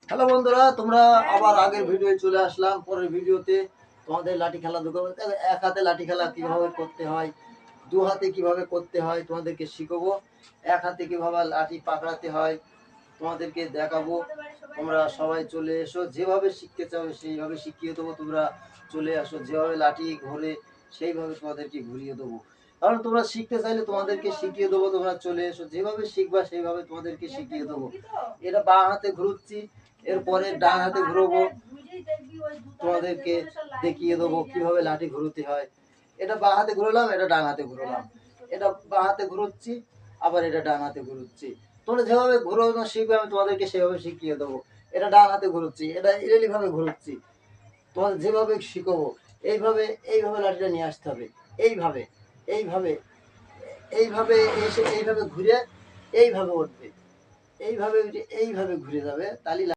Hello বন্ধুরা, তোমরা আবার আগের ভিডিও চলে আসলাম। পরের ভিডিওতে তোমাদের লাঠি খেলা দেখাবো। এক হাতে লাঠি খেলা কিভাবে করতে হয়, দু হাতে কিভাবে করতে হয় তোমাদেরকে শিখাবো। এক হাতে কিভাবে লাঠি পাকড়াতে হয় তোমাদেরকে দেখাবো। তোমরা সবাই চলে এসো, যেভাবে শিখতে চাও সেইভাবে শিখিয়ে দেবো। তোমরা চলে আসো, যেভাবে লাঠি ঘোরে সেইভাবে তোমাদেরকে ঘুরিয়ে দেবো। কারণ তোমরা শিখতে চাইলে তোমাদেরকে শিখিয়ে দেবো। তোমরা চলে এসো, যেভাবে শিখবা সেইভাবে তোমাদেরকে শিখিয়ে দেবো। এটা বাঁ হাতে ঘুরছি, এরপরে ডান হাতে ঘুরবো, তোমাদেরকে দেখিয়ে দেবো কিভাবে লাঠি ঘুরতে হয়। এটা বাঁ হাতে ঘুরলাম, এটা ডান হাতে ঘুরলাম, এটা বাঁ হাতে ঘুরোচ্ছি, আবার এটা ডান হাতে ঘুরোচ্ছি। তোমরা যেভাবে ঘুরানো শিখবে আমি তোমাদেরকে সেভাবে শিখিয়ে দেবো। এটা ডান হাতে ঘুরোচ্ছি, এটা ইরেলি ভাবে ঘুরোচ্ছি। তোমাদের যেভাবে শিখাবো এইভাবে এইভাবে লাঠিটা নিয়ে আসতে হবে। এইভাবে এইভাবে এইভাবে এসে এইভাবে ঘুরে এইভাবে উঠবে, এইভাবে উঠে এইভাবে ঘুরে যাবে, তাহলে